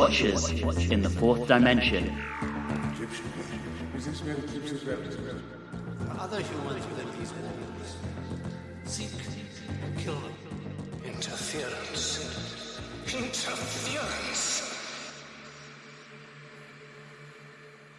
Watchers in the Fourth Dimension. Other humans within these walls seek to kill them. Interference.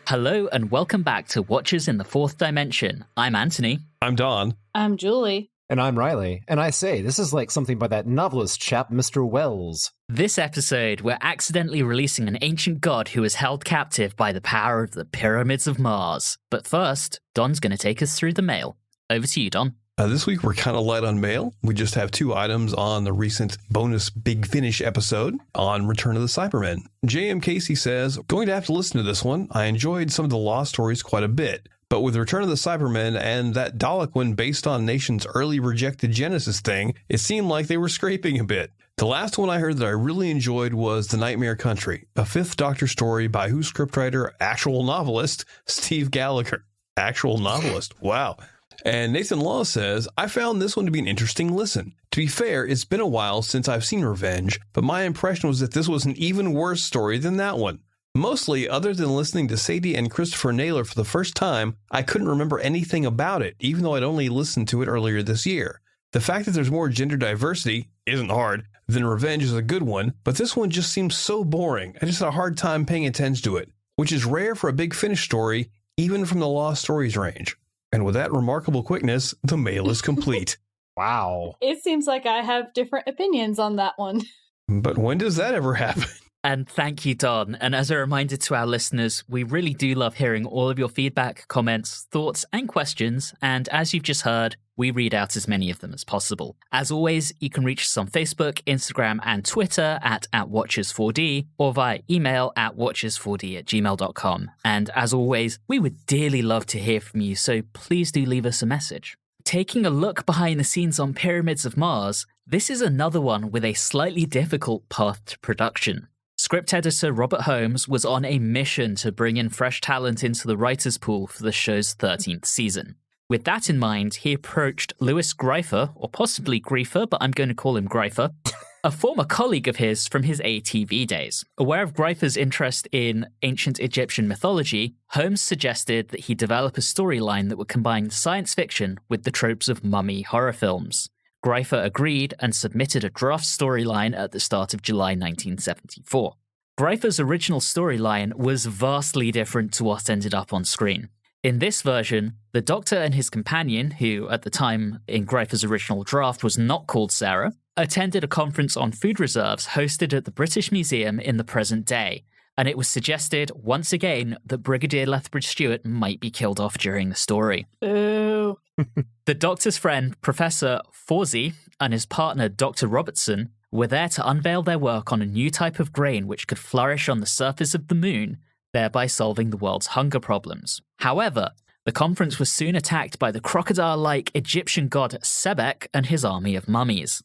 Hello and welcome back to Watchers in the Fourth Dimension. I'm Anthony. I'm Don. I'm Julie. And I'm Reilly. And I say, this is like something by that novelist chap, Mr. Wells. This episode, we're accidentally releasing an ancient god who was held captive by the power of the pyramids of Mars. But first, Don's going to take us through the mail. Over to you, Don. This week we're kind of light on mail. We just have 2 items on the recent bonus Big Finish episode on Return of the Cybermen. J.M. Casey says, going to have to listen to this one. I enjoyed some of the Lost stories quite a bit. But with Return of the Cybermen and that Dalek one based on Nation's early rejected Genesis thing, it seemed like they were scraping a bit. The last one I heard that I really enjoyed was The Nightmare Country, a 5th Doctor story by whose scriptwriter, actual novelist, Steve Gallagher. Actual novelist. Wow. And Nathan Law says, I found this one to be an interesting listen. To be fair, it's been a while since I've seen Revenge, but my impression was that this was an even worse story than that one. Mostly, other than listening to Sadie and Christopher Naylor for the first time, I couldn't remember anything about it, even though I'd only listened to it earlier this year. The fact that there's more gender diversity isn't hard, then Revenge is a good one, but this one just seems so boring. I just had a hard time paying attention to it, which is rare for a Big Finish story, even from the Lost Stories range. And with that remarkable quickness, the mail is complete. Wow. It seems like I have different opinions on that one. But when does that ever happen? And thank you, Don. And as a reminder to our listeners, we really do love hearing all of your feedback, comments, thoughts, and questions. And as you've just heard, we read out as many of them as possible. As always, you can reach us on Facebook, Instagram, and Twitter at Watchers4D, or via email at watchers4d@gmail.com. And as always, we would dearly love to hear from you, so please do leave us a message. Taking a look behind the scenes on Pyramids of Mars, this is another one with a slightly difficult path to production. Script editor Robert Holmes was on a mission to bring in fresh talent into the writers' pool for the show's 13th season. With that in mind, he approached Louis Greifer, or possibly Griefer, but I'm going to call him Greifer, a former colleague of his from his ATV days. Aware of Greifer's interest in ancient Egyptian mythology, Holmes suggested that he develop a storyline that would combine science fiction with the tropes of mummy horror films. Greifer agreed and submitted a draft storyline at the start of July 1974. Greifer's original storyline was vastly different to what ended up on screen. In this version, the Doctor and his companion, who at the time in Greifer's original draft was not called Sarah, attended a conference on food reserves hosted at the British Museum in the present day, and it was suggested, once again, that Brigadier Lethbridge Stewart might be killed off during the story. Ooh. The Doctor's friend, Professor Fawzi, and his partner, Dr. Robertson, were there to unveil their work on a new type of grain which could flourish on the surface of the moon, thereby solving the world's hunger problems. However, the conference was soon attacked by the crocodile-like Egyptian god Sebek and his army of mummies.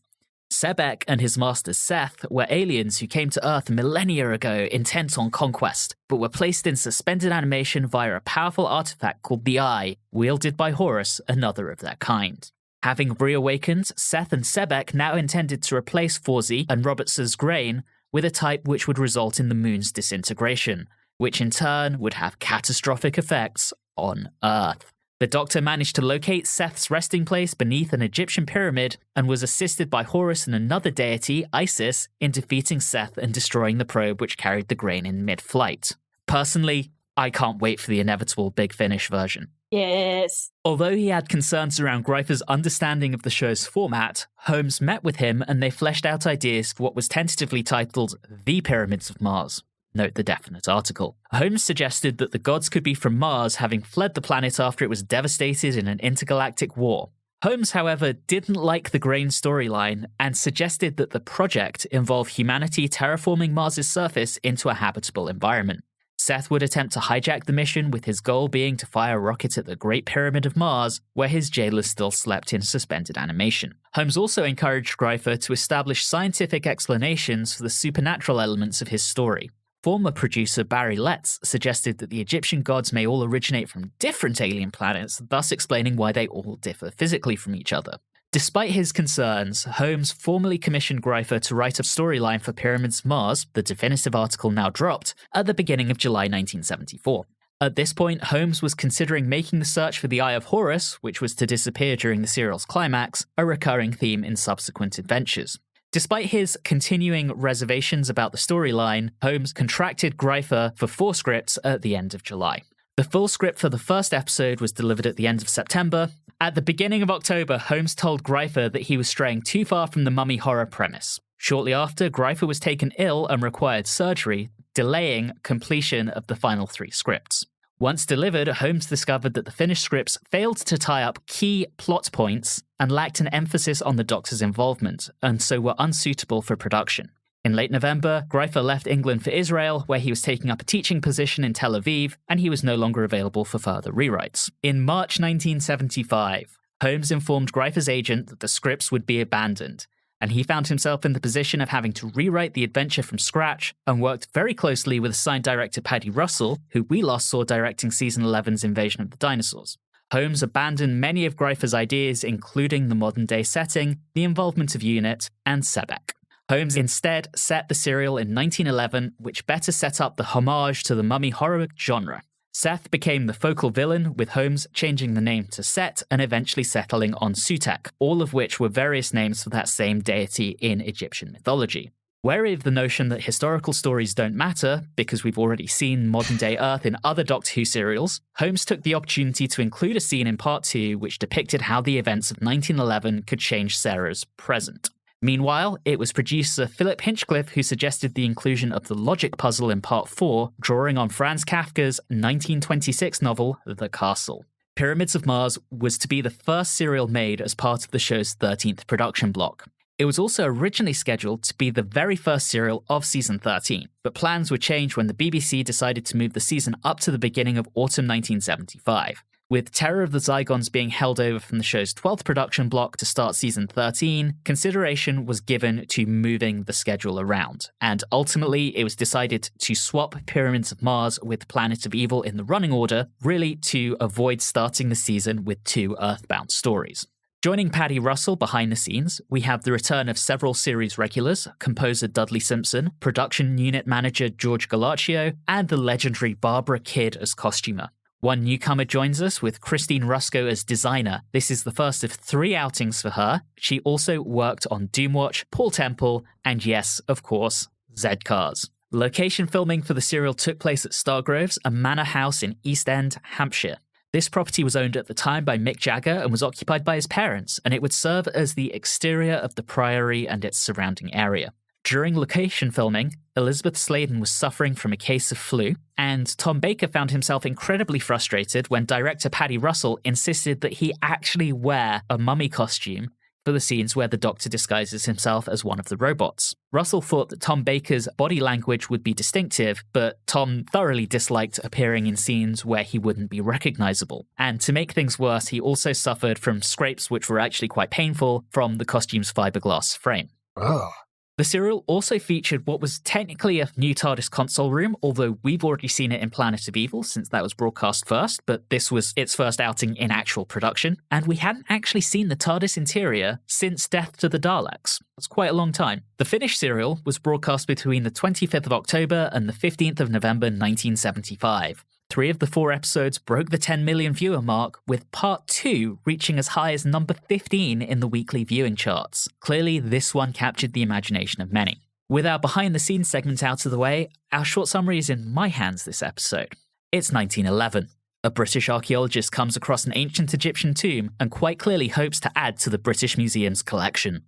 Sebek and his master Seth were aliens who came to Earth millennia ago intent on conquest, but were placed in suspended animation via a powerful artifact called the Eye, wielded by Horus, another of their kind. Having reawakened, Seth and Sebek now intended to replace Fawzi and Robertson's grain with a type which would result in the moon's disintegration, which in turn would have catastrophic effects on Earth. The Doctor managed to locate Seth's resting place beneath an Egyptian pyramid and was assisted by Horus and another deity, Isis, in defeating Seth and destroying the probe which carried the grain in mid-flight. Personally, I can't wait for the inevitable Big Finish version. Yes. Although he had concerns around Greifer's understanding of the show's format, Holmes met with him and they fleshed out ideas for what was tentatively titled The Pyramids of Mars. Note the definite article. Holmes suggested that the gods could be from Mars, having fled the planet after it was devastated in an intergalactic war. Holmes, however, didn't like the grain storyline and suggested that the project involve humanity terraforming Mars's surface into a habitable environment. Seth would attempt to hijack the mission, with his goal being to fire a rocket at the Great Pyramid of Mars, where his jailers still slept in suspended animation. Holmes also encouraged Greifer to establish scientific explanations for the supernatural elements of his story. Former producer Barry Letts suggested that the Egyptian gods may all originate from different alien planets, thus explaining why they all differ physically from each other. Despite his concerns, Holmes formally commissioned Greifer to write a storyline for Pyramids of Mars, the definitive article now dropped, at the beginning of July 1974. At this point, Holmes was considering making the search for the Eye of Horus, which was to disappear during the serial's climax, a recurring theme in subsequent adventures. Despite his continuing reservations about the storyline, Holmes contracted Greifer for 4 scripts at the end of July. The full script for the first episode was delivered at the end of September. At the beginning of October, Holmes told Greifer that he was straying too far from the mummy horror premise. Shortly after, Greifer was taken ill and required surgery, delaying completion of the final 3 scripts. Once delivered, Holmes discovered that the finished scripts failed to tie up key plot points and lacked an emphasis on the Doctor's involvement, and so were unsuitable for production. In late November, Greifer left England for Israel, where he was taking up a teaching position in Tel Aviv, and he was no longer available for further rewrites. In March 1975, Holmes informed Greifer's agent that the scripts would be abandoned, and he found himself in the position of having to rewrite the adventure from scratch and worked very closely with assigned director Paddy Russell, who we last saw directing Season 11's Invasion of the Dinosaurs. Holmes abandoned many of Greifer's ideas, including the modern-day setting, the involvement of Unit, and Sebek. Holmes instead set the serial in 1911, which better set up the homage to the mummy horror genre. Seth became the focal villain, with Holmes changing the name to Set and eventually settling on Sutekh, all of which were various names for that same deity in Egyptian mythology. Wary of the notion that historical stories don't matter, because we've already seen modern-day Earth in other Doctor Who serials, Holmes took the opportunity to include a scene in Part 2 which depicted how the events of 1911 could change Sarah's present. Meanwhile, it was producer Philip Hinchcliffe who suggested the inclusion of the logic puzzle in Part 4, drawing on Franz Kafka's 1926 novel, The Castle. Pyramids of Mars was to be the first serial made as part of the show's 13th production block. It was also originally scheduled to be the very first serial of Season 13, but plans were changed when the BBC decided to move the season up to the beginning of autumn 1975. With Terror of the Zygons being held over from the show's 12th production block to start Season 13, consideration was given to moving the schedule around, and ultimately it was decided to swap Pyramids of Mars with Planet of Evil in the running order, really to avoid starting the season with 2 Earthbound stories. Joining Paddy Russell behind the scenes, we have the return of several series regulars, composer Dudley Simpson, production unit manager George Galaccio, and the legendary Barbara Kidd as costumer. One newcomer joins us with Christine Rusko as designer. This is the first of 3 outings for her. She also worked on Doomwatch, Paul Temple, and yes, of course, Z-Cars. Location filming for the serial took place at Stargroves, a manor house in East End, Hampshire. This property was owned at the time by Mick Jagger and was occupied by his parents, and it would serve as the exterior of the priory and its surrounding area. During location filming, Elizabeth Sladen was suffering from a case of flu, and Tom Baker found himself incredibly frustrated when director Paddy Russell insisted that he actually wear a mummy costume for the scenes where the Doctor disguises himself as one of the robots. Russell thought that Tom Baker's body language would be distinctive, but Tom thoroughly disliked appearing in scenes where he wouldn't be recognizable. And to make things worse, he also suffered from scrapes which were actually quite painful from the costume's fiberglass frame. Oh. The serial also featured what was technically a new TARDIS console room, although we've already seen it in Planet of Evil since that was broadcast first, but this was its first outing in actual production, and we hadn't actually seen the TARDIS interior since Death to the Daleks. That's quite a long time. The finished serial was broadcast between the 25th of October and the 15th of November 1975. 3 of the 4 episodes broke the 10 million viewer mark, with Part 2 reaching as high as number 15 in the weekly viewing charts. Clearly, this one captured the imagination of many. With our behind-the-scenes segment out of the way, our short summary is in my hands this episode. It's 1911. A British archaeologist comes across an ancient Egyptian tomb and quite clearly hopes to add to the British Museum's collection.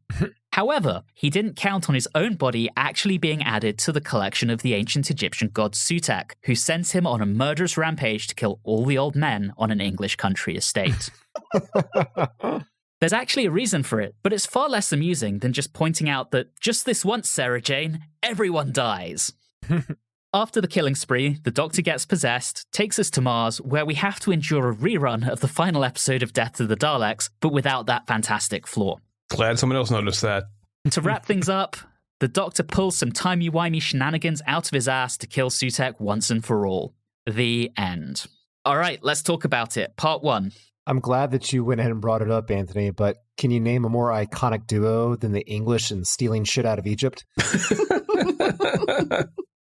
However, he didn't count on his own body actually being added to the collection of the ancient Egyptian god Sutekh, who sends him on a murderous rampage to kill all the old men on an English country estate. There's actually a reason for it, but it's far less amusing than just pointing out that just this once, Sarah Jane, everyone dies. After the killing spree, the Doctor gets possessed, takes us to Mars, where we have to endure a rerun of the final episode of Death to the Daleks, but without that fantastic flaw. Glad someone else noticed that. To wrap things up, the Doctor pulls some timey-wimey shenanigans out of his ass to kill Sutekh once and for all. The end. All right, let's talk about it. Part 1. I'm glad that you went ahead and brought it up, Anthony, but can you name a more iconic duo than the English and stealing shit out of Egypt?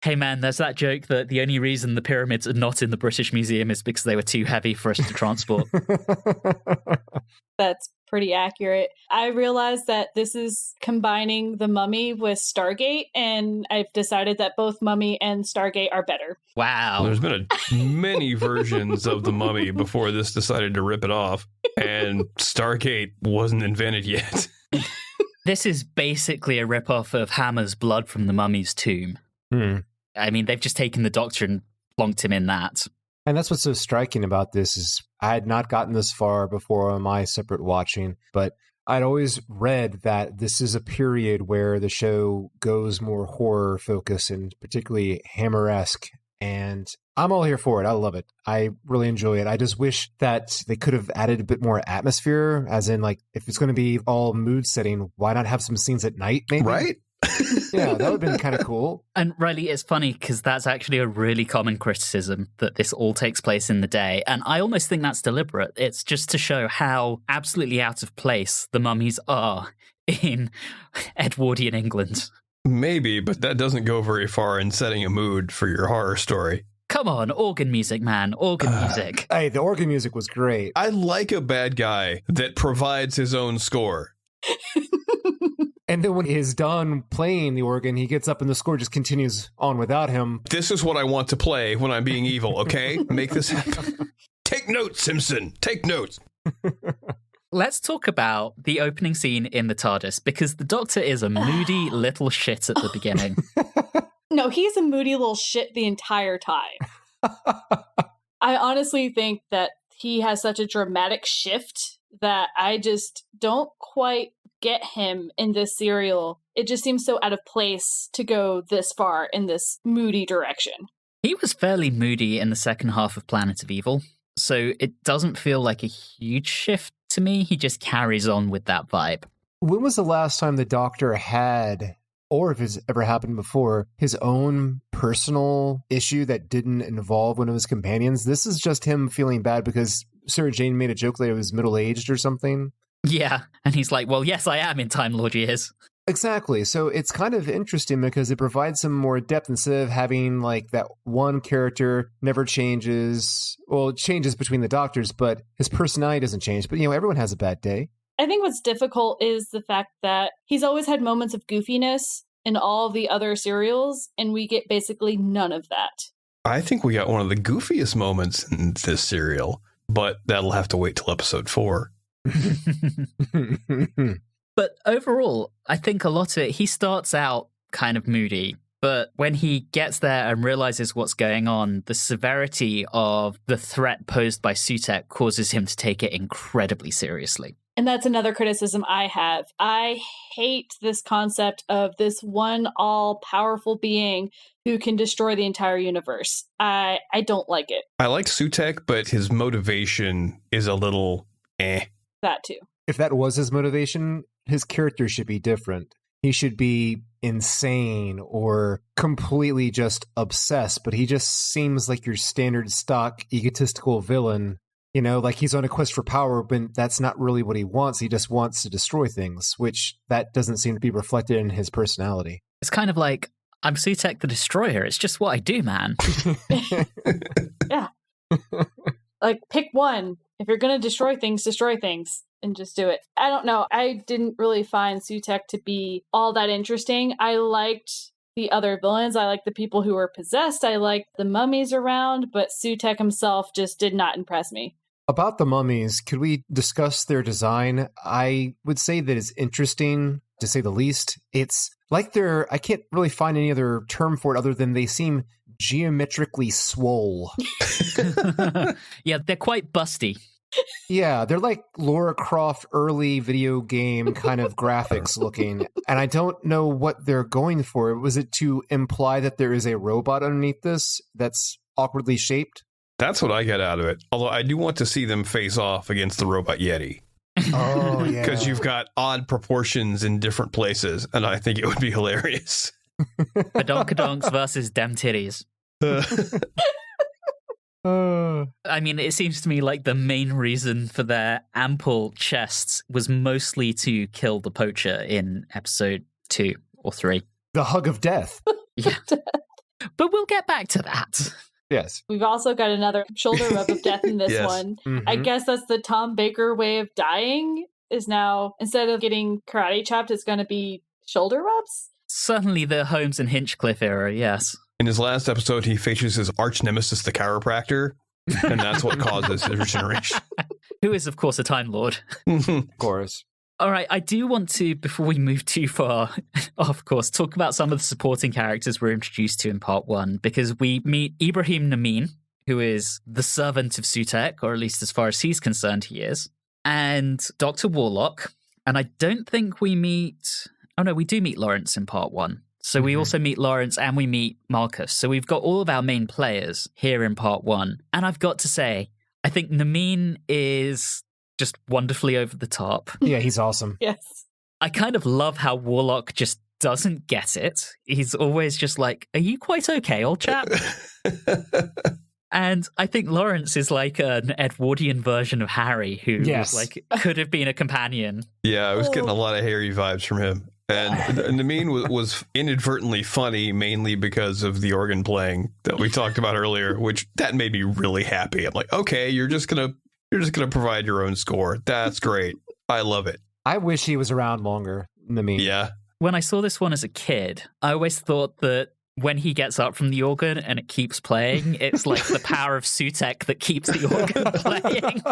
Hey man, there's that joke that the only reason the pyramids are not in the British Museum is because they were too heavy for us to transport. That's pretty accurate. I realized that this is combining The Mummy with Stargate, and I've decided that both Mummy and Stargate are better. Wow. There's been many versions of the Mummy before this decided to rip it off, and Stargate wasn't invented yet. This is basically a ripoff of Hammer's Blood from the Mummy's Tomb. I mean, they've just taken the Doctor and plonked him in that. And that's what's so striking about this is I had not gotten this far before on my separate watching, but I'd always read that this is a period where the show goes more horror focused and particularly Hammer-esque. And I'm all here for it. I love it. I really enjoy it. I just wish that they could have added a bit more atmosphere, as in, like, if it's going to be all mood setting, why not have some scenes at night, maybe? Right? Yeah, that would have been kind of cool. And Reilly, it's funny because that's actually a really common criticism that this all takes place in the day. And I almost think that's deliberate. It's just to show how absolutely out of place the mummies are in Edwardian England. Maybe, but that doesn't go very far in setting a mood for your horror story. Come on, organ music, man. Organ music. Hey, the organ music was great. I like a bad guy that provides his own score. And then when he's done playing the organ, he gets up and the score just continues on without him. This is what I want to play when I'm being evil, okay? Make this happen. Take notes, Simpson. Take notes. Let's talk about the opening scene in the TARDIS, because the Doctor is a moody little shit at the beginning. No, he's a moody little shit the entire time. I honestly think that he has such a dramatic shift that I just don't quite get him in this serial. It just seems so out of place to go this far in this moody direction. He was fairly moody in the second half of Planet of Evil, so it doesn't feel like a huge shift to me. He just carries on with that vibe. When was the last time the Doctor had, or if it's ever happened before, his own personal issue that didn't involve one of his companions? This is just him feeling bad because Sarah Jane made a joke that he was middle-aged or something. Yeah, and he's like, well, yes, I am in Time Lord years. Exactly. So it's kind of interesting because it provides some more depth instead of having like that one character never changes. Well, it changes between the Doctors, but his personality doesn't change. But, you know, everyone has a bad day. I think what's difficult is the fact that he's always had moments of goofiness in all the other serials, and we get basically none of that. I think we got one of the goofiest moments in this serial, but that'll have to wait till episode 4. But overall, I think a lot of it, he starts out kind of moody, but when he gets there and realizes what's going on, the severity of the threat posed by Sutekh causes him to take it incredibly seriously. And that's another criticism I have. I hate this concept of this one all-powerful being who can destroy the entire universe. I don't like it. I like Sutekh, but his motivation is a little That too. If that was his motivation, his character should be different. He should be insane or completely just obsessed, but he just seems like your standard stock egotistical villain. You know, like he's on a quest for power, but that's not really what he wants. He just wants to destroy things, which that doesn't seem to be reflected in his personality. It's kind of like, I'm Sutekh the Destroyer. It's just what I do, man. Yeah. Like, pick one. If you're going to destroy things, and just do it. I don't know. I didn't really find Sutekh to be all that interesting. I liked the other villains. I liked the people who were possessed. I liked the mummies around, but Sutekh himself just did not impress me. About the mummies, could we discuss their design? I would say that it's interesting, to say the least. It's like I can't really find any other term for it other than they seem geometrically swole. Yeah, they're quite busty. Yeah, they're like Lara Croft early video game kind of graphics looking. And I don't know what they're going for. Was it to imply that there is a robot underneath this that's awkwardly shaped? That's what I get out of it. Although I do want to see them face off against the robot Yeti. Oh, yeah. Because you've got odd proportions in different places, and I think it would be hilarious. Badonkadonks versus dem titties. I mean, it seems to me like the main reason for their ample chests was mostly to kill the poacher in episode 2 or 3. The hug of death. Yeah. But we'll get back to that. Yes. We've also got another shoulder rub of death in this Yes. one. Mm-hmm. I guess that's the Tom Baker way of dying, is now, instead of getting karate chopped, it's going to be shoulder rubs? Certainly the Holmes and Hinchcliffe era, yes. In his last episode, he faces his arch nemesis, the chiropractor, and that's what causes his regeneration. Who is, of course, a Time Lord. Of course. All right, I do want to, before we move too far, of course, talk about some of the supporting characters we're introduced to in part 1, because we meet Ibrahim Namin, who is the servant of Sutek, or at least as far as he's concerned, he is, and Dr. Warlock. And I don't think we meet... Oh, no, we do meet Lawrence in part 1. So we also meet Lawrence and we meet Marcus. So we've got all of our main players here in part 1. And I've got to say, I think Namin is just wonderfully over the top. Yeah, he's awesome. Yes. I kind of love how Warlock just doesn't get it. He's always just like, are you quite okay, old chap? And I think Lawrence is like an Edwardian version of Harry, who was like could have been a companion. Yeah, I was getting a lot of Harry vibes from him. And Namin was inadvertently funny, mainly because of the organ playing that we talked about earlier, which that made me really happy. I'm like, okay, you're just gonna provide your own score. That's great. I love it. I wish he was around longer, Namin. Yeah. When I saw this one as a kid, I always thought that when he gets up from the organ and it keeps playing, it's like the power of Sutek that keeps the organ playing.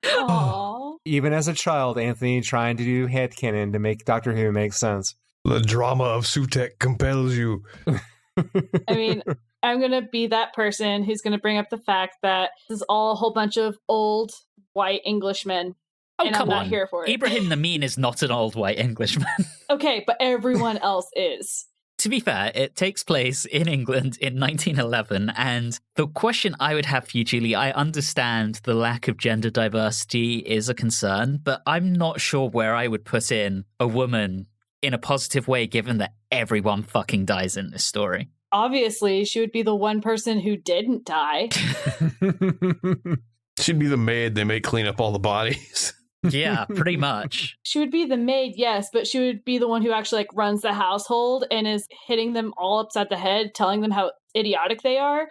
Aww. Even as a child, Anthony trying to do head-canon to make Doctor Who make sense. The drama of Sutek compels you. I mean, I'm going to be that person who's going to bring up the fact that this is all a whole bunch of old white Englishmen. Oh, and come I'm not on. here for it. Ibrahim Namin is not an old white Englishman. Okay, but everyone else is. To be fair, it takes place in England in 1911, and the question I would have for you, Julie, I understand the lack of gender diversity is a concern, but I'm not sure where I would put in a woman in a positive way, given that everyone fucking dies in this story. Obviously, she would be the one person who didn't die. She'd be the maid they make clean up all the bodies. Yeah, pretty much. She would be the maid, yes, but she would be the one who actually like runs the household and is hitting them all upside the head, telling them how idiotic they are.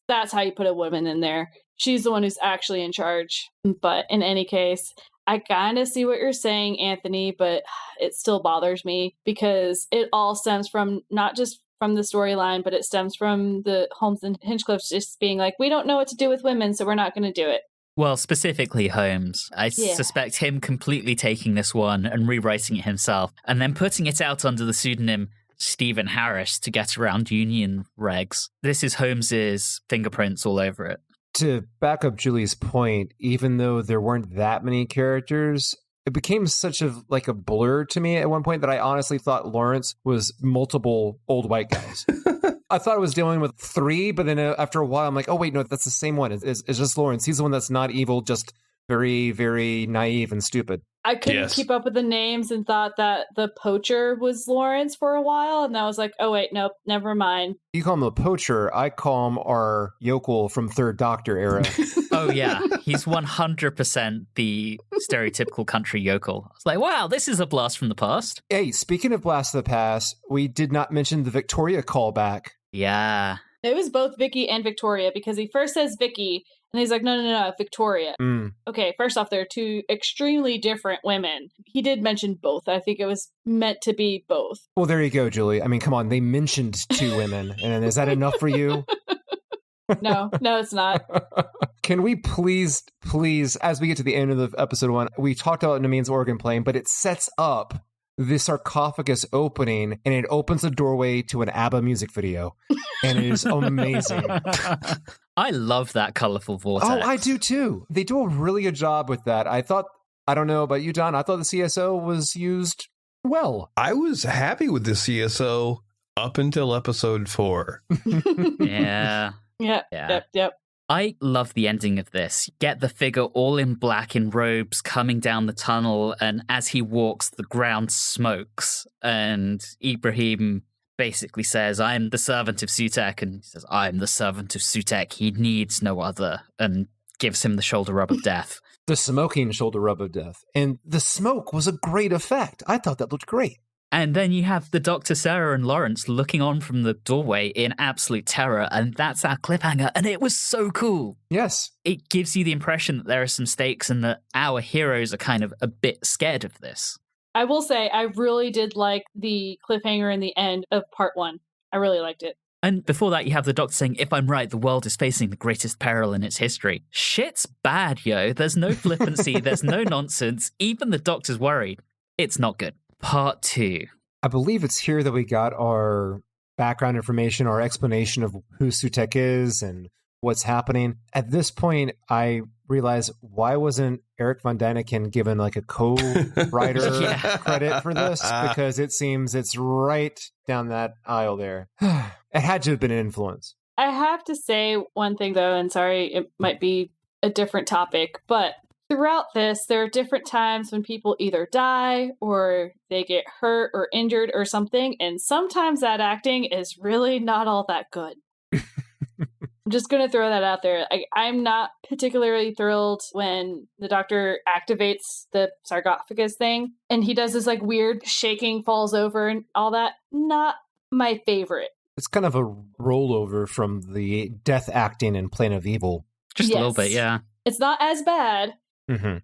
That's how you put a woman in there. She's the one who's actually in charge. But in any case, I kind of see what you're saying, Anthony, but it still bothers me because it all stems from not just from the storyline, but it stems from the Holmes and Hinchcliffe just being like, we don't know what to do with women, so we're not going to do it. Well, specifically Holmes. I suspect him completely taking this one and rewriting it himself, and then putting it out under the pseudonym Stephen Harris to get around union regs. This is Holmes's fingerprints all over it. To back up Julie's point, even though there weren't that many characters, it became such a like a blur to me at one point that I honestly thought Lawrence was multiple old white guys. I thought I was dealing with 3, but then after a while, I'm like, oh, wait, no, that's the same one. It's just Lawrence. He's the one that's not evil, just very, very naive and stupid. I couldn't keep up with the names and thought that the poacher was Lawrence for a while. And I was like, oh, wait, nope, never mind. You call him a poacher. I call him our yokel from Third Doctor era. Oh, yeah. He's 100% the stereotypical country yokel. I was like, wow, this is a blast from the past. Hey, speaking of blast of the past, we did not mention the Victoria callback. Yeah. It was both Vicky and Victoria because he first says Vicky and he's like, no, Victoria. Okay, first off, they're 2 extremely different women. He did mention both. I think it was meant to be both. Well, there you go, Julie. I mean, come on. They mentioned 2 women. And is that enough for you? No, it's not. Can we please, as we get to the end of the episode 1, we talked about Namin's organ playing, but it sets up the sarcophagus opening, and it opens the doorway to an ABBA music video. And it is amazing. I love that colorful vortex. Oh, I do too. They do a really good job with that. I don't know about you, Don, I thought the CSO was used well. I was happy with the CSO up until episode 4. Yeah. Yep. I love the ending of this. Get the figure all in black in robes coming down the tunnel, and as he walks, the ground smokes, and Ibrahim basically says, I'm the servant of Sutek, and he says, I'm the servant of Sutek. He needs no other, and gives him the shoulder rub of death. The smoking shoulder rub of death. And the smoke was a great effect. I thought that looked great. And then you have the Dr. Sarah and Lawrence looking on from the doorway in absolute terror, and that's our cliffhanger, and it was so cool. Yes. It gives you the impression that there are some stakes and that our heroes are kind of a bit scared of this. I will say, I really did like the cliffhanger in the end of part 1. I really liked it. And before that, you have the Doctor saying, if I'm right, the world is facing the greatest peril in its history. Shit's bad, yo. There's no flippancy. There's no nonsense. Even the Doctor's worried. It's not good. Part 2. I believe it's here that we got our background information, our explanation of who Sutek is and what's happening. At this point, I realized, why wasn't Eric Von Däniken given like a co-writer credit for this? Because it seems it's right down that aisle there. It had to have been an influence. I have to say one thing, though, and sorry, it might be a different topic, but throughout this, there are different times when people either die or they get hurt or injured or something, and sometimes that acting is really not all that good. I'm just going to throw that out there. I'm not particularly thrilled when the Doctor activates the sarcophagus thing, and he does this like weird shaking, falls over and all that. Not my favorite. It's kind of a rollover from the death acting in Plane of Evil. Just a little bit, yeah. It's not as bad,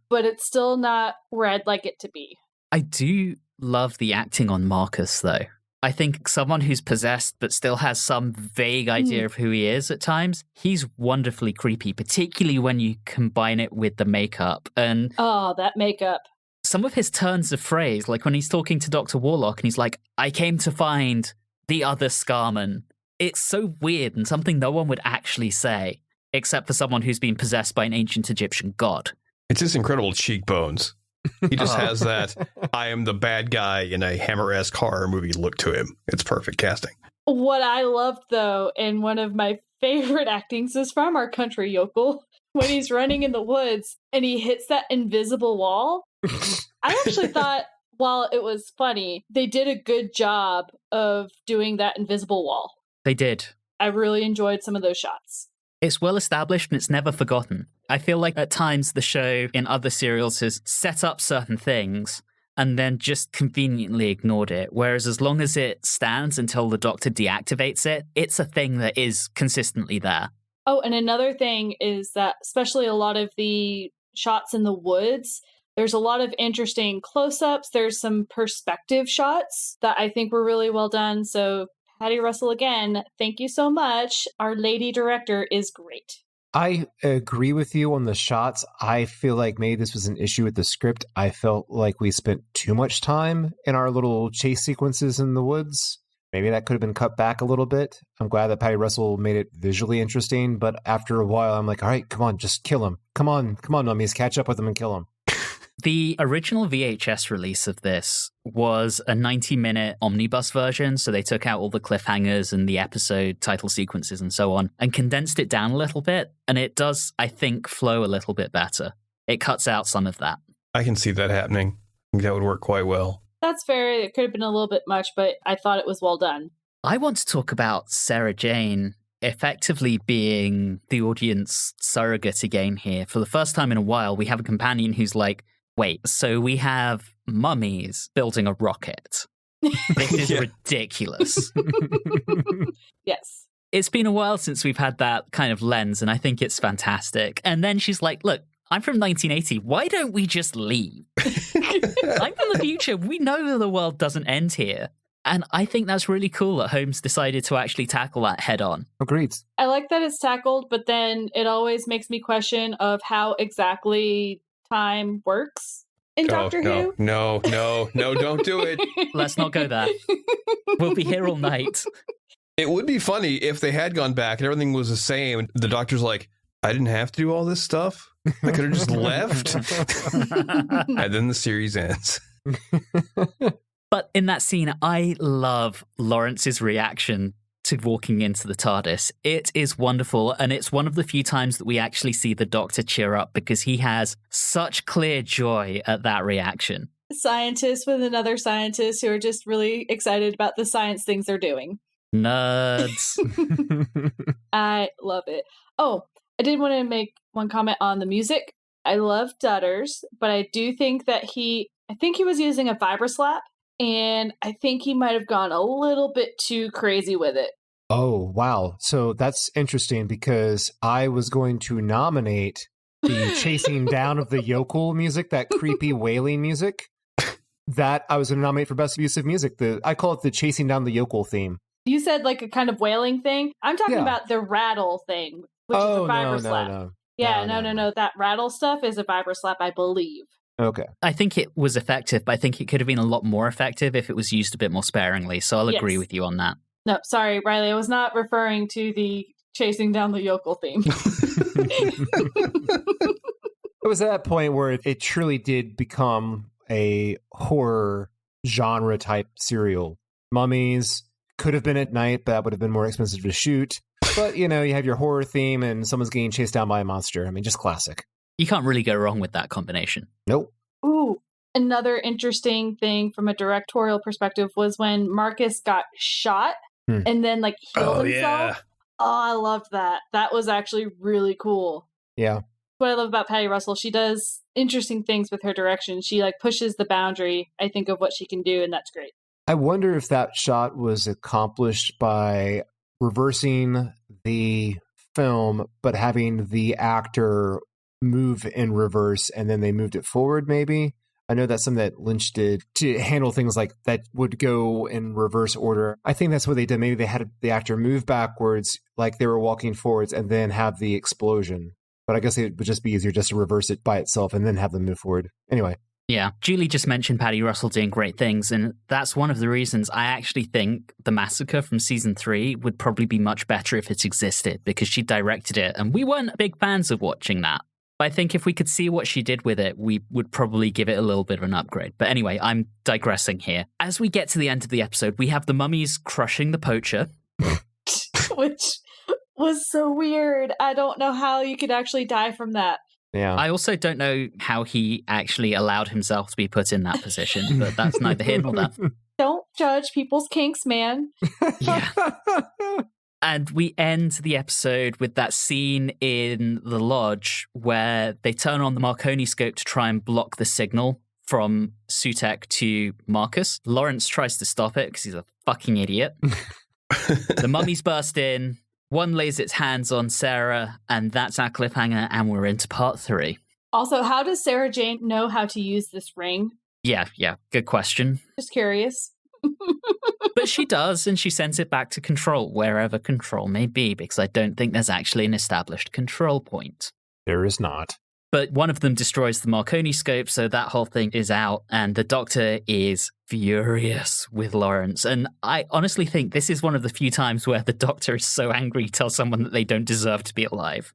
but it's still not where I'd like it to be. I do love the acting on Marcus, though. I think someone who's possessed but still has some vague idea of who he is at times, he's wonderfully creepy, particularly when you combine it with the makeup. And oh, that makeup. Some of his turns of phrase, like when he's talking to Dr. Warlock and he's like, I came to find the other Scarman. It's so weird and something no one would actually say, except for someone who's been possessed by an ancient Egyptian god. It's just incredible cheekbones. He just has that I am the bad guy in a Hammer-esque horror movie look to him. It's perfect casting. What I loved, though, and one of my favorite actings is from our country yokel, when he's running in the woods and he hits that invisible wall. I actually thought, while it was funny, they did a good job of doing that invisible wall. They did. I really enjoyed some of those shots. It's well established and it's never forgotten. I feel like at times the show in other serials has set up certain things and then just conveniently ignored it. Whereas as long as it stands until the Doctor deactivates it, it's a thing that is consistently there. Oh, and another thing is that especially a lot of the shots in the woods, there's a lot of interesting close-ups. There's some perspective shots that I think were really well done. So Patty Russell, again, thank you so much. Our lady director is great. I agree with you on the shots. I feel like maybe this was an issue with the script. I felt like we spent too much time in our little chase sequences in the woods. Maybe that could have been cut back a little bit. I'm glad that Patty Russell made it visually interesting, but after a while, I'm like, all right, come on, just kill him. Come on, mummies, catch up with him and kill him. The original VHS release of this was a 90-minute omnibus version, so they took out all the cliffhangers and the episode title sequences and so on, and condensed it down a little bit, and it does, I think, flow a little bit better. It cuts out some of that. I can see that happening. I think that would work quite well. That's fair. It could have been a little bit much, but I thought it was well done. I want to talk about Sarah Jane effectively being the audience surrogate again here. For the first time in a while, we have a companion who's like, wait, so we have mummies building a rocket. This is ridiculous. Yes. It's been a while since we've had that kind of lens, and I think it's fantastic. And then she's like, look, I'm from 1980. Why don't we just leave? I'm from the future. We know the world doesn't end here. And I think that's really cool that Holmes decided to actually tackle that head on. Agreed. I like that it's tackled, but then it always makes me question of how exactly time works in Doctor Who. No, don't do it. Let's not go there. We'll be here all night. It would be funny if they had gone back and everything was the same. The Doctor's like, I didn't have to do all this stuff. I could have just left. And then the series ends. But in that scene, I love Lawrence's reaction to walking into the TARDIS. It is wonderful, and it's one of the few times that we actually see the Doctor cheer up because he has such clear joy at that reaction. scientists with another scientist who are just really excited about the science things they're doing. Nerds. I love it. Oh, I did want to make one comment on the music. I love Dutters, but I do think that I think he was using a vibroslap, and I think he might have gone a little bit too crazy with it. Oh, wow. So that's interesting because I was going to nominate the chasing down of the yokel music, that creepy wailing music. That I was going to nominate for best use of music. I call it the chasing down the yokel theme. You said like a kind of wailing thing. I'm talking about the rattle thing, which is a vibroslap. No. Yeah, no. That rattle stuff is a vibroslap, I believe. Okay. I think it was effective, but I think it could have been a lot more effective if it was used a bit more sparingly. So I'll agree with you on that. No, sorry, Reilly. I was not referring to the chasing down the yokel theme. It was at that point where it truly did become a horror genre type serial. Mummies could have been at night, but that would have been more expensive to shoot. But, you have your horror theme and someone's getting chased down by a monster. I mean, just classic. You can't really go wrong with that combination. Nope. Ooh, another interesting thing from a directorial perspective was when Marcus got shot and then healed himself. Yeah. Oh, I loved that. That was actually really cool. Yeah. What I love about Patty Russell, she does interesting things with her direction. She pushes the boundary, I think, of what she can do, and that's great. I wonder if that shot was accomplished by reversing the film, but having the actor move in reverse, and then they moved it forward, maybe. I know that's something that Lynch did to handle things like that would go in reverse order. I think that's what they did. Maybe they had the actor move backwards like they were walking forwards and then have the explosion. But I guess it would just be easier just to reverse it by itself and then have them move forward. Anyway. Yeah, Julie just mentioned Patty Russell doing great things, and that's one of the reasons I actually think The Massacre from season 3 would probably be much better if it existed, because she directed it, and we weren't big fans of watching that. But I think if we could see what she did with it, we would probably give it a little bit of an upgrade. But anyway, I'm digressing here. As we get to the end of the episode, we have the mummies crushing the poacher. Which was so weird. I don't know how you could actually die from that. Yeah. I also don't know how he actually allowed himself to be put in that position, but that's neither here nor there. Don't judge people's kinks, man. Yeah. And we end the episode with that scene in the lodge where they turn on the Marconi scope to try and block the signal from Sutek to Marcus. Lawrence tries to stop it because he's a fucking idiot. The mummies burst in. One lays its hands on Sarah, and that's our cliffhanger, and we're into part 3. Also, how does Sarah Jane know how to use this ring? Yeah, good question. Just curious. But she does, and she sends it back to Control, wherever Control may be, because I don't think there's actually an established control point. There is not. But one of them destroys the Marconi scope, so that whole thing is out, and the Doctor is furious with Lawrence. And I honestly think this is one of the few times where the Doctor is so angry he tells someone that they don't deserve to be alive.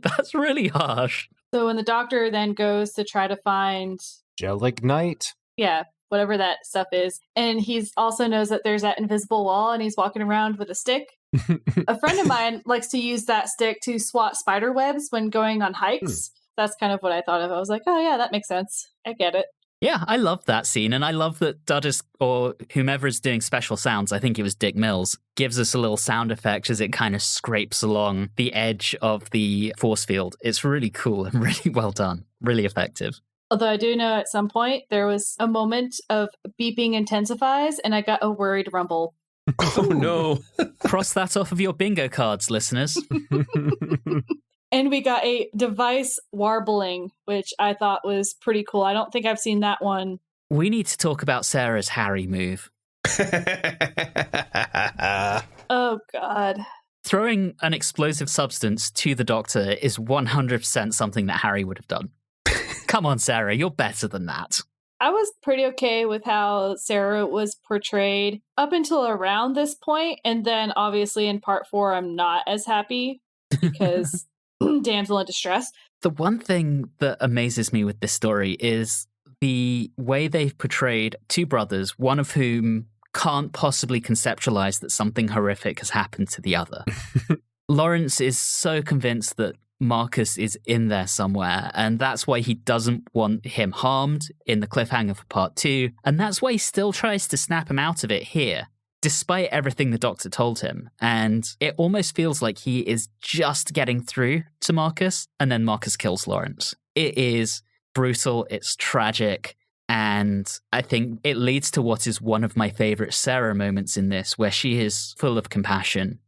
That's really harsh. So when the Doctor then goes to try to find... Gel Ignite. Yeah, whatever that stuff is. And he also knows that there's that invisible wall, and he's walking around with a stick. A friend of mine likes to use that stick to swat spider webs when going on hikes. That's kind of what I thought of. I was like, oh yeah, that makes sense. I get it. Yeah, I love that scene, and I love that Dudders, or whomever is doing special sounds, I think it was Dick Mills, gives us a little sound effect as it kind of scrapes along the edge of the force field. It's really cool and really well done. Really effective. Although I do know at some point there was a moment of beeping intensifies, and I got a worried rumble. Oh no. Cross that off of your bingo cards, listeners. And we got a device warbling, which I thought was pretty cool. I don't think I've seen that one. We need to talk about Sarah's Harry move. Oh, God. Throwing an explosive substance to the Doctor is 100% something that Harry would have done. Come on, Sarah, you're better than that. I was pretty okay with how Sarah was portrayed up until around this point, and then obviously in part 4 I'm not as happy because damsel in distress. The one thing that amazes me with this story is the way they've portrayed two brothers, one of whom can't possibly conceptualize that something horrific has happened to the other. Lawrence is so convinced that Marcus is in there somewhere, and that's why he doesn't want him harmed in the cliffhanger for part 2, and that's why he still tries to snap him out of it here, despite everything the Doctor told him. And it almost feels like he is just getting through to Marcus, and then Marcus kills Lawrence. It is brutal, it's tragic, and I think it leads to what is one of my favorite Sarah moments in this, where she is full of compassion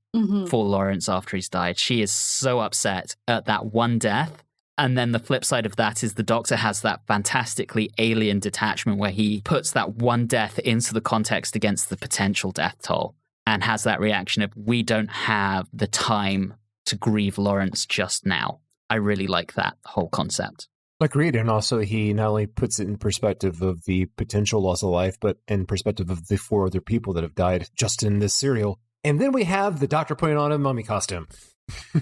for Lawrence after he's died. She is so upset at that one death. And then the flip side of that is the Doctor has that fantastically alien detachment where he puts that one death into the context against the potential death toll and has that reaction of, we don't have the time to grieve Lawrence just now. I really like that whole concept. Agreed. And also he not only puts it in perspective of the potential loss of life, but in perspective of the 4 other people that have died just in this serial. And then we have the Doctor putting on a mummy costume.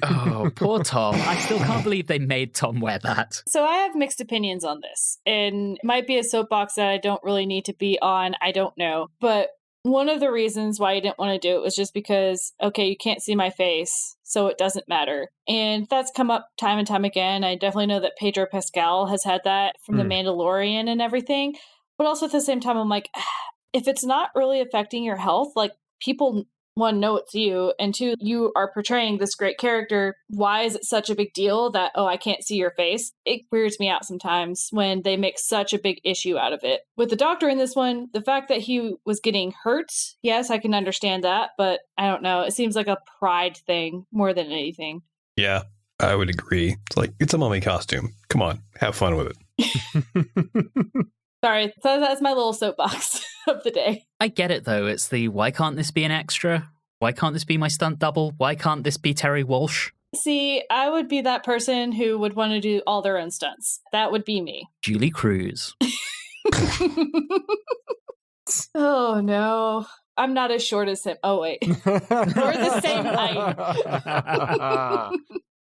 Oh, poor Tom. I still can't believe they made Tom wear that. So I have mixed opinions on this, and it might be a soapbox that I don't really need to be on. I don't know. But one of the reasons why I didn't want to do it was just because, okay, you can't see my face, so it doesn't matter. And that's come up time and time again. I definitely know that Pedro Pascal has had that from The Mandalorian and everything. But also at the same time, I'm like, if it's not really affecting your health, like, people, one, know it's you, and 2, you are portraying this great character. Why is it such a big deal that, oh, I can't see your face? It weirds me out sometimes when they make such a big issue out of it. With the Doctor in this one, the fact that he was getting hurt, yes, I can understand that, but I don't know. It seems like a pride thing more than anything. Yeah, I would agree. It's like, it's a mummy costume. Come on, have fun with it. Sorry, so that's my little soapbox of the day. I get it, though. It's the, why can't this be an extra? Why can't this be my stunt double? Why can't this be Terry Walsh? See, I would be that person who would want to do all their own stunts. That would be me. Julie Cruz. Oh, no. I'm not as short as him. Oh, wait. We're the same height.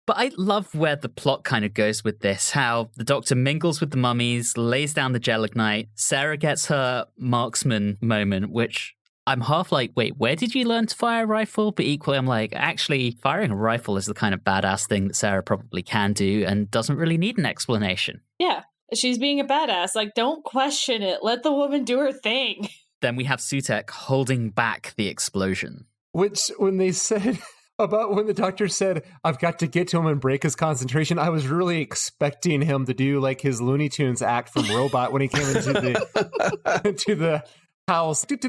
But I love where the plot kind of goes with this, how the Doctor mingles with the mummies, lays down the gelignite. Sarah gets her marksman moment, which I'm half like, wait, where did you learn to fire a rifle? But equally, I'm like, actually, firing a rifle is the kind of badass thing that Sarah probably can do and doesn't really need an explanation. Yeah, she's being a badass. Like, don't question it. Let the woman do her thing. Then we have Sutekh holding back the explosion. Which, when they said... about when the Doctor said, I've got to get to him and break his concentration, I was really expecting him to do like his Looney Tunes act from Robot when he came into the house. Look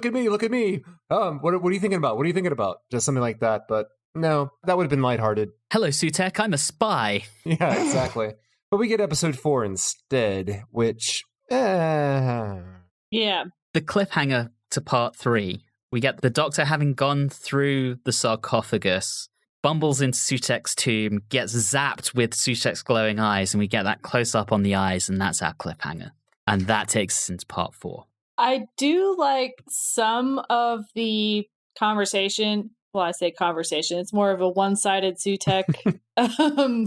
at me, look at me. What are you thinking about? What are you thinking about? Just something like that. But no, that would have been lighthearted. Hello, Sutekh, I'm a spy. Yeah, exactly. But we get episode 4 instead, which... Yeah. The cliffhanger to part 3. We get the Doctor having gone through the sarcophagus, bumbles into Sutekh's tomb, gets zapped with Sutekh's glowing eyes, and we get that close-up on the eyes, and that's our cliffhanger. And that takes us into part 4. I do like some of the conversation. Well, I say conversation. It's more of a one-sided Sutekh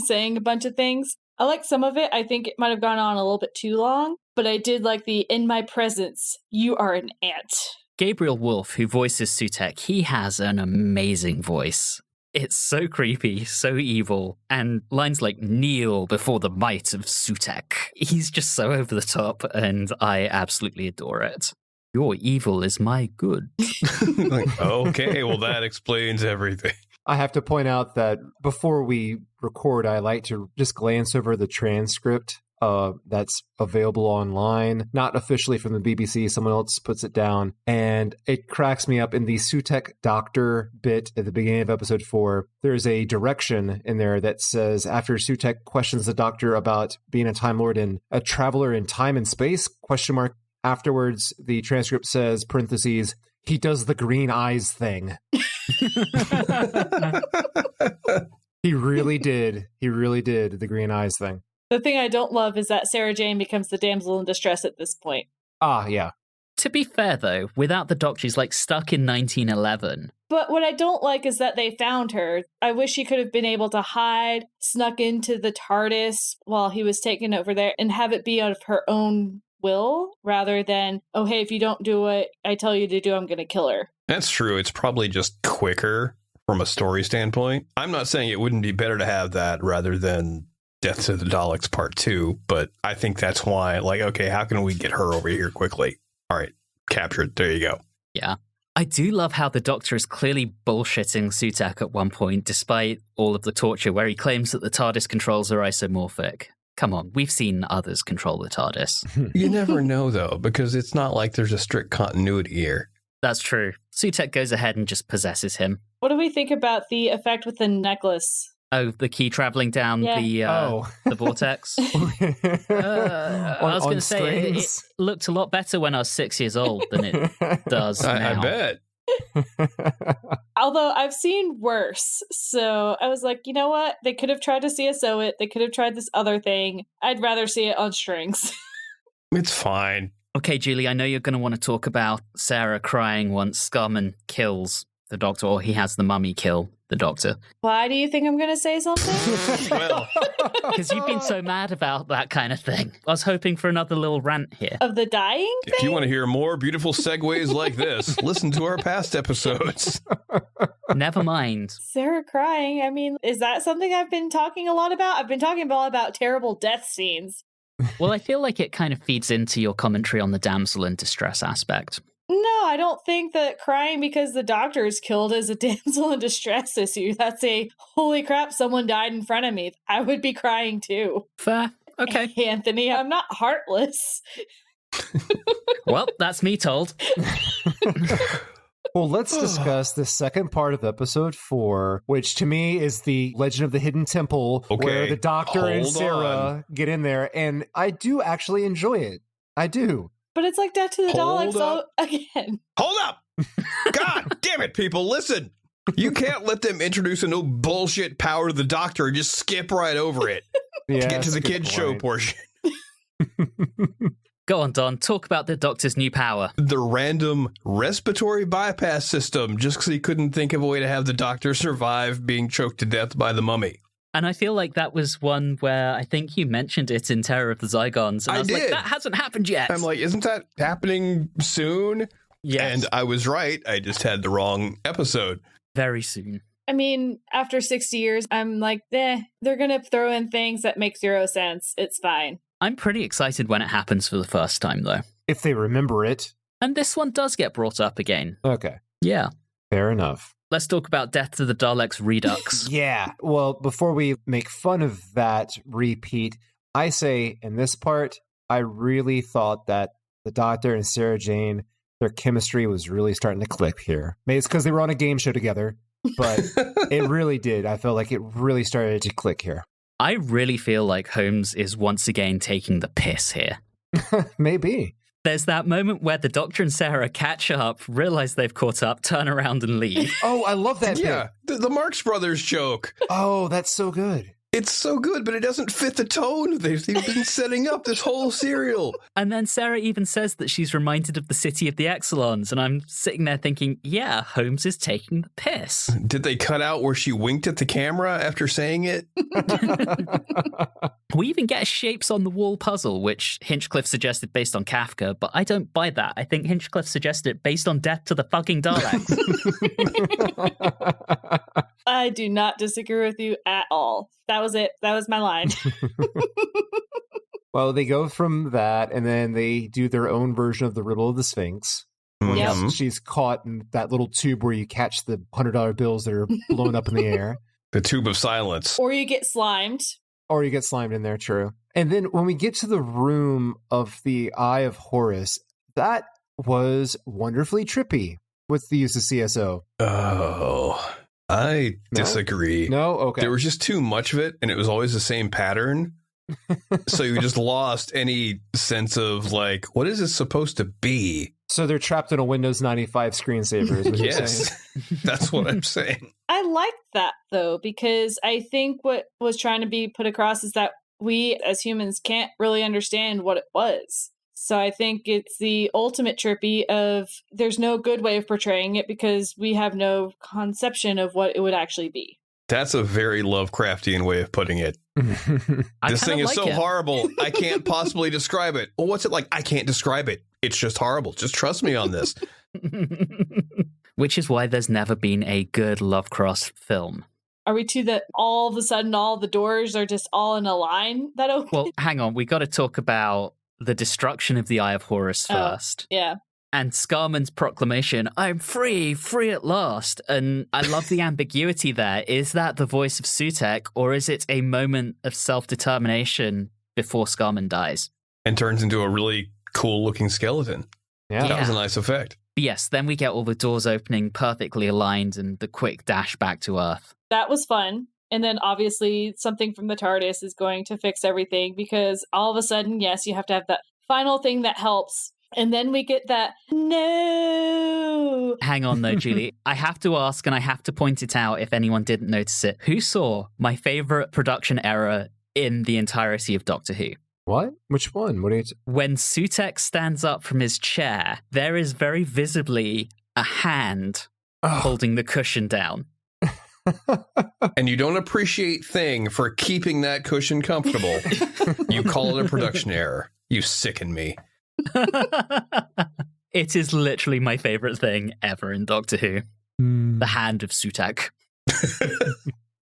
saying a bunch of things. I like some of it. I think it might have gone on a little bit too long, but I did like the, in my presence, you are an ant. Gabriel Wolfe, who voices Sutekh, he has an amazing voice. It's so creepy, so evil, and lines like kneel before the might of Sutekh. He's just so over the top, and I absolutely adore it. Your evil is my good. Like, okay, well, that explains everything. I have to point out that before we record, I like to just glance over the transcript that's available online, not officially from the BBC. Someone else puts it down, and it cracks me up. In the Sutekh Doctor bit at the beginning of episode 4, there's a direction in there that says, after Sutekh questions the Doctor about being a Time Lord and a traveler in time and space, ? Afterwards, the transcript says, parentheses, he does the green eyes thing. He really did. He really did the green eyes thing. The thing I don't love is that Sarah Jane becomes the damsel in distress at this point. Ah, yeah. To be fair, though, without the Doctor, she's like stuck in 1911. But what I don't like is that they found her. I wish she could have been able to hide, snuck into the TARDIS while he was taken over there, and have it be out of her own will, rather than, oh, hey, if you don't do what I tell you to do, I'm going to kill her. That's true. It's probably just quicker from a story standpoint. I'm not saying it wouldn't be better to have that rather than Death to the Daleks Part 2, but I think that's why, like, okay, how can we get her over here quickly? All right, captured. There you go. Yeah. I do love how the Doctor is clearly bullshitting Sutak at one point, despite all of the torture, where he claims that the TARDIS controls are isomorphic. Come on, we've seen others control the TARDIS. You never know, though, because it's not like there's a strict continuity here. That's true. Sutak goes ahead and just possesses him. What do we think about the effect with the necklace? Oh, the key traveling down the vortex? I was going to say, it looked a lot better when I was 6 years old than it does now. I bet. Although I've seen worse. So I was like, you know what? They could have tried to CSO it. They could have tried this other thing. I'd rather see it on strings. It's fine. Okay, Julie, I know you're going to want to talk about Sarah crying once Scarman kills the Doctor, or he has the mummy kill the Doctor. Why do you think I'm going to say something? Well, because you've been so mad about that kind of thing. I was hoping for another little rant here. Of the dying thing? If you want to hear more beautiful segues like this, listen to our past episodes. Never mind. Sarah crying. I mean, is that something I've been talking a lot about? I've been talking a lot about terrible death scenes. Well, I feel like it kind of feeds into your commentary on the damsel in distress aspect. No, I don't think that crying because the Doctor is killed is a damsel in distress issue. That's a, holy crap, someone died in front of me. I would be crying too. Fair. Okay. Anthony, I'm not heartless. Well, that's me told. Well, let's discuss the second part of episode 4, which to me is the Legend of the Hidden Temple, where the Doctor and Sarah get in there, and I do actually enjoy it. I do. But it's like Death to the Daleks again. Hold up! God damn it, people, listen! You can't let them introduce a no bullshit power to the Doctor and just skip right over it to get to the kids' show portion. Go on, Don. Talk about the Doctor's new power. The random respiratory bypass system, just because he couldn't think of a way to have the Doctor survive being choked to death by the mummy. And I feel like that was one where I think you mentioned it in Terror of the Zygons. And I was like, that hasn't happened yet. I'm like, isn't that happening soon? Yes. And I was right. I just had the wrong episode. Very soon. I mean, after 60 years, I'm like, they're going to throw in things that make zero sense. It's fine. I'm pretty excited when it happens for the first time, though. If they remember it. And this one does get brought up again. Okay. Yeah. Fair enough. Let's talk about Death to the Daleks Redux. Yeah. Well, before we make fun of that repeat, I say in this part, I really thought that the Doctor and Sarah Jane, their chemistry was really starting to click here. Maybe it's because they were on a game show together, but it really did. I felt like it really started to click here. I really feel like Holmes is once again taking the piss here. Maybe. There's that moment where the Doctor and Sarah catch up, realize they've caught up, turn around and leave. Oh, I love that Yeah, bit. the Marx Brothers joke. Oh, that's so good. It's so good, but it doesn't fit the tone they've been setting up this whole serial. And then Sarah even says that she's reminded of the city of the Exelons, and I'm sitting there thinking, yeah, Holmes is taking the piss. Did they cut out where she winked at the camera after saying it? We even get a shapes on the wall puzzle, which Hinchcliffe suggested based on Kafka, but I don't buy that. I think Hinchcliffe suggested it based on Death to the fucking Daleks. I do not disagree with you at all. That was it. That was my line. Well, they go from that, and then they do their own version of the Riddle of the Sphinx. Yep. She's caught in that little tube where you catch the $100 bills that are blown up in the air. The tube of silence. Or you get slimed. Or you get slimed in there, true. And then when we get to the room of the Eye of Horus, that was wonderfully trippy with the use of CSO. Oh, I disagree. No? Okay. There was just too much of it, and it was always the same pattern. So you just lost any sense of, like, what is this supposed to be? So they're trapped in a Windows 95 screensaver, is what you're saying. Yes, that's what I'm saying. I like that, though, because I think what was trying to be put across is that we, as humans, can't really understand what it was. So I think it's the ultimate trippy of there's no good way of portraying it because we have no conception of what it would actually be. That's a very Lovecraftian way of putting it. This thing is so horrible, I can't possibly describe it. Well, what's it like? I can't describe it. It's just horrible. Just trust me on this. Which is why there's never been a good Lovecross film. Are we to that all of a sudden all the doors are just all in a line that open? Well, hang on. We got to talk about the destruction of the Eye of Horus first. Yeah. And Scarman's proclamation, I'm free, free at last. And I love the ambiguity there. Is that the voice of Sutekh, or is it a moment of self-determination before Scarman dies? And turns into a really cool-looking skeleton. Yeah. That was a nice effect. But yes, then we get all the doors opening perfectly aligned and the quick dash back to Earth. That was fun. And then obviously something from the TARDIS is going to fix everything because all of a sudden, yes, you have to have that final thing that helps. And then we get that, no. Hang on though, Julie. I have to ask, and I have to point it out if anyone didn't notice it. Who saw my favorite production error in the entirety of Doctor Who? What? Which one? What are you... When Sutekh stands up from his chair, there is very visibly a hand holding the cushion down. And you don't appreciate Thing for keeping that cushion comfortable. You call it a production error. You sicken me. It is literally my favorite thing ever in Doctor Who. The hand of Sutekh.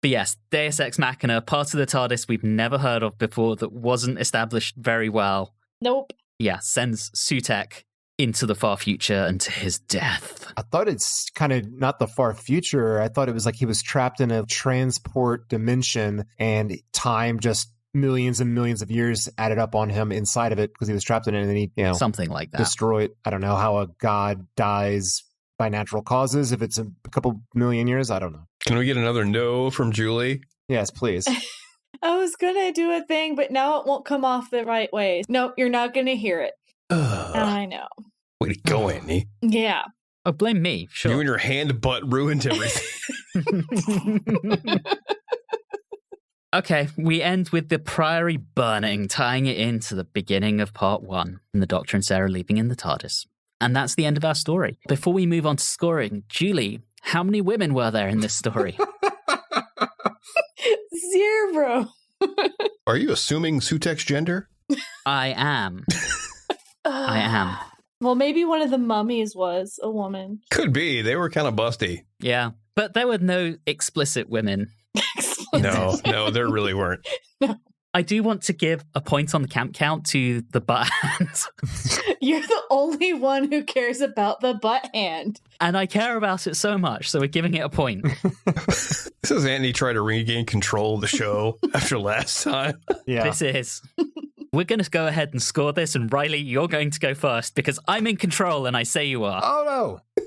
But yes, Deus Ex Machina, part of the TARDIS we've never heard of before that wasn't established very well. Nope. Yeah, sends Sutekh into the far future and to his death. I thought it's kind of not the far future. I thought it was like he was trapped in a transport dimension and time just millions and millions of years added up on him inside of it because he was trapped in it and then he, something like that. Destroyed. I don't know how a god dies by natural causes. If it's a couple million years, I don't know. Can we get another no from Julie? Yes, please. I was going to do a thing, but now it won't come off the right way. Nope, you're not going to hear it. I know. Way to go, Annie. Yeah. Oh, blame me. Sure. You and your hand butt ruined everything. Okay, we end with the Priory burning, tying it into the beginning of part 1, and the Doctor and Sarah leaving in the TARDIS. And that's the end of our story. Before we move on to scoring, Julie, how many women were there in this story? 0. Are you assuming Sutekh's gender? I am. I am. Well, maybe one of the mummies was a woman. Could be. They were kind of busty. Yeah, but there were no explicit women. No, there really weren't. No. I do want to give a point on the camp count to the butt hand. You're the only one who cares about the butt hand. And I care about it so much, so we're giving it a point. This is Andy trying to regain control of the show after last time. Yeah. This is. We're going to go ahead and score this, and Reilly, you're going to go first because I'm in control and I say you are. Oh, no.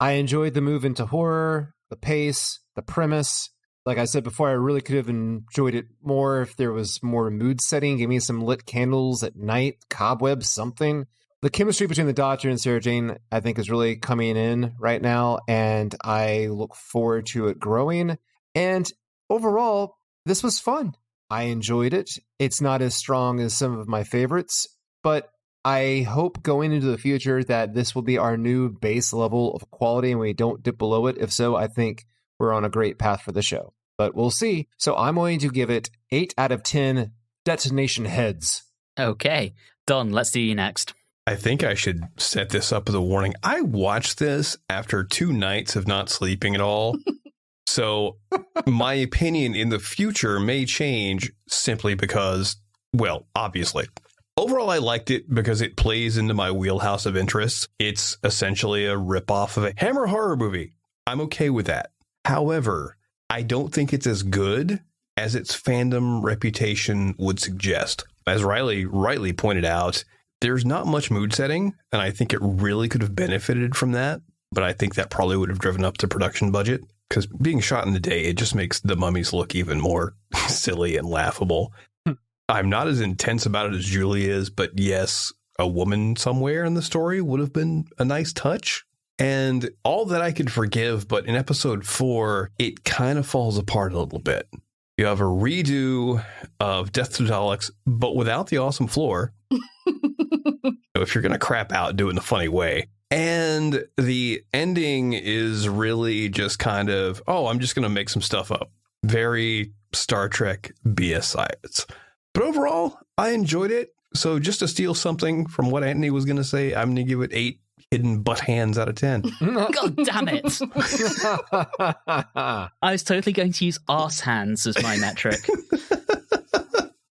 I enjoyed the move into horror, the pace, the premise. Like I said before, I really could have enjoyed it more if there was more mood setting. Give me some lit candles at night, cobwebs, something. The chemistry between the Doctor and Sarah Jane, I think, is really coming in right now, and I look forward to it growing. And overall, this was fun. I enjoyed it. It's not as strong as some of my favorites, but I hope going into the future that this will be our new base level of quality and we don't dip below it. If so, I think we're on a great path for the show. But we'll see. So I'm going to give it 8 out of 10 detonation heads. Okay. Don, let's do you next. I think I should set this up as a warning. I watched this after 2 nights of not sleeping at all. So my opinion in the future may change simply because, well, obviously. Overall, I liked it because it plays into my wheelhouse of interests. It's essentially a ripoff of a Hammer horror movie. I'm okay with that. However, I don't think it's as good as its fandom reputation would suggest. As Reilly rightly pointed out, there's not much mood setting, and I think it really could have benefited from that. But I think that probably would have driven up the production budget, because being shot in the day, it just makes the mummies look even more silly and laughable. I'm not as intense about it as Julie is, but yes, a woman somewhere in the story would have been a nice touch. And all that I could forgive, but in episode 4, it kind of falls apart a little bit. You have a redo of Death to Daleks, but without the awesome floor. So if you're going to crap out, do it in a funny way. And the ending is really just kind of, I'm just going to make some stuff up. Very Star Trek BS science. But overall, I enjoyed it. So just to steal something from what Anthony was going to say, I'm going to give it 8 hidden butt hands out of 10. God damn it. I was totally going to use arse hands as my metric.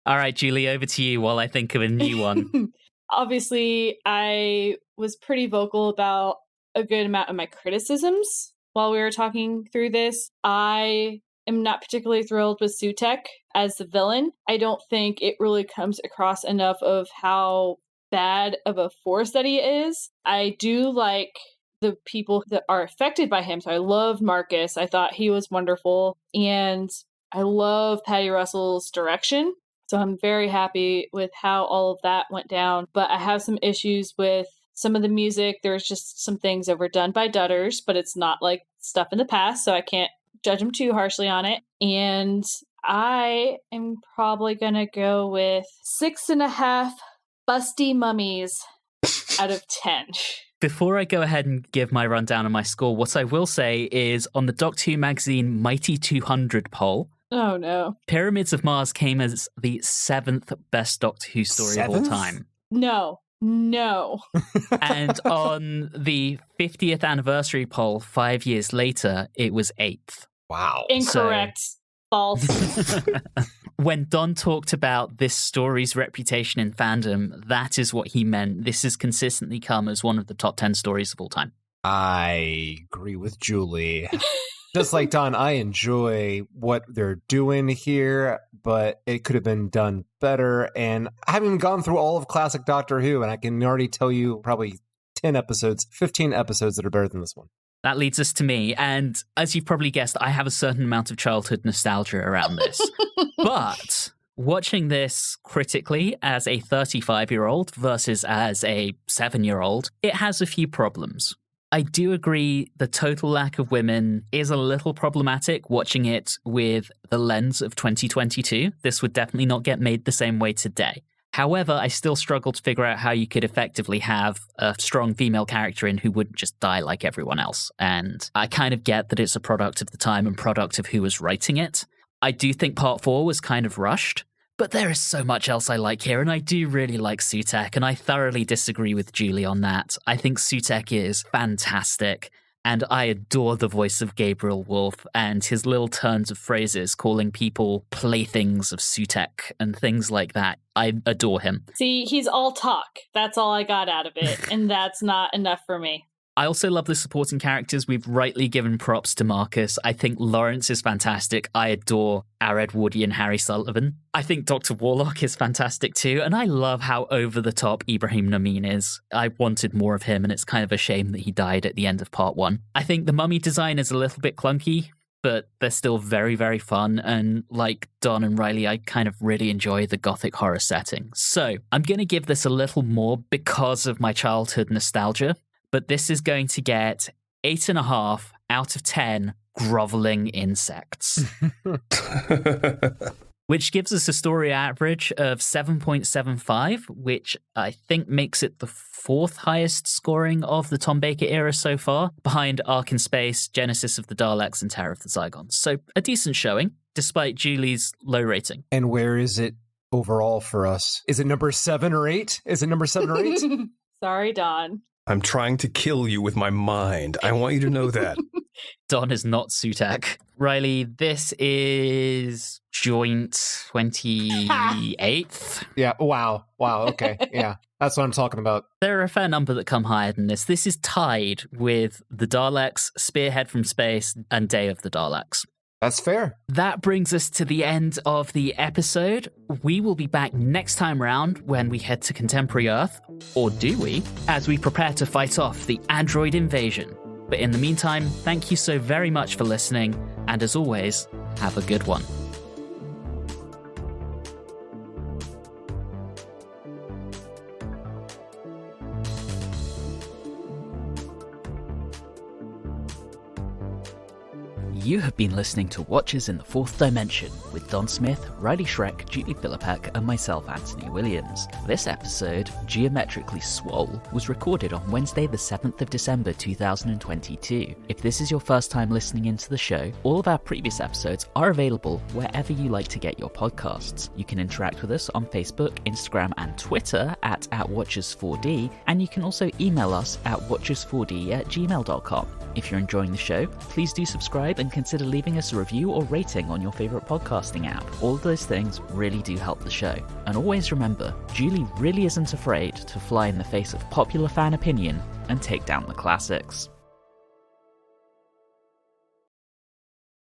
All right, Julie, over to you while I think of a new one. Obviously, I was pretty vocal about a good amount of my criticisms while we were talking through this. I am not particularly thrilled with Sutek as the villain. I don't think it really comes across enough of how bad of a force that he is. I do like the people that are affected by him. So I loved Marcus. I thought he was wonderful. And I love Patty Russell's direction. So I'm very happy with how all of that went down. But I have some issues with some of the music. There's just some things overdone by Dutters, but it's not like stuff in the past. So I can't judge him too harshly on it. And I am probably going to go with 6.5 busty mummies out of 10. Before I go ahead and give my rundown on my score, what I will say is on the Doctor Who magazine Mighty 200 poll, Oh no. Pyramids of Mars came as the 7th best Doctor Who story of all time. No. And on the 50th anniversary poll 5 years later, it was 8th. Wow. Incorrect. False. When Don talked about this story's reputation in fandom, that is what he meant. This has consistently come as one of the top 10 stories of all time. I agree with Julie. Just like Don, I enjoy what they're doing here, but it could have been done better. And I haven't gone through all of classic Doctor Who, and I can already tell you probably 10 episodes, 15 episodes that are better than this one. That leads us to me. And as you've probably guessed, I have a certain amount of childhood nostalgia around this. But watching this critically as a 35-year-old versus as a 7-year-old, it has a few problems. I do agree the total lack of women is a little problematic watching it with the lens of 2022. This would definitely not get made the same way today. However, I still struggle to figure out how you could effectively have a strong female character in who wouldn't just die like everyone else. And I kind of get that it's a product of the time and product of who was writing it. I do think part 4 was kind of rushed, but there is so much else I like here, and I do really like Sutek, and I thoroughly disagree with Julie on that. I think Sutek is fantastic, and I adore the voice of Gabriel Wolfe and his little turns of phrases calling people playthings of Sutek and things like that. I adore him. See, he's all talk. That's all I got out of it, and that's not enough for me. I also love the supporting characters. We've rightly given props to Marcus. I think Lawrence is fantastic. I adore our Edwardian Harry Sullivan. I think Dr. Warlock is fantastic too. And I love how over-the-top Ibrahim Namin is. I wanted more of him, and it's kind of a shame that he died at the end of part 1. I think the mummy design is a little bit clunky, but they're still very, very fun. And like Don and Reilly, I kind of really enjoy the gothic horror setting. So I'm going to give this a little more because of my childhood nostalgia. But this is going to get 8.5 out of 10 groveling insects, which gives us a story average of 7.75, which I think makes it the 4th highest scoring of the Tom Baker era so far, behind Ark in Space, Genesis of the Daleks, and Terror of the Zygons. So a decent showing, despite Julie's low rating. And where is it overall for us? Is it number 7 or 8? Is it number 7 or 8? Sorry, Don. I'm trying to kill you with my mind. I want you to know that. Don is not Sutek. Reilly, this is joint 28th. Yeah, wow, okay, yeah. That's what I'm talking about. There are a fair number that come higher than this. This is tied with The Daleks, Spearhead from Space, and Day of the Daleks. That's fair. That brings us to the end of the episode. We will be back next time round when we head to Contemporary Earth, or do we, as we prepare to fight off the android invasion. But in the meantime, thank you so very much for listening, and as always, have a good one. You have been listening to Watchers in the Fourth Dimension with Don Smith, Reilly Schreck, Julie Philippek, and myself, Anthony Williams. This episode, Geometrically Swole, was recorded on Wednesday the 7th of December 2022. If this is your first time listening into the show, all of our previous episodes are available wherever you like to get your podcasts. You can interact with us on Facebook, Instagram, and Twitter at Watchers4D, and you can also email us at watchers4d@gmail.com. If you're enjoying the show, please do subscribe and consider leaving us a review or rating on your favourite podcasting app. All of those things really do help the show. And always remember, Julie really isn't afraid to fly in the face of popular fan opinion and take down the classics.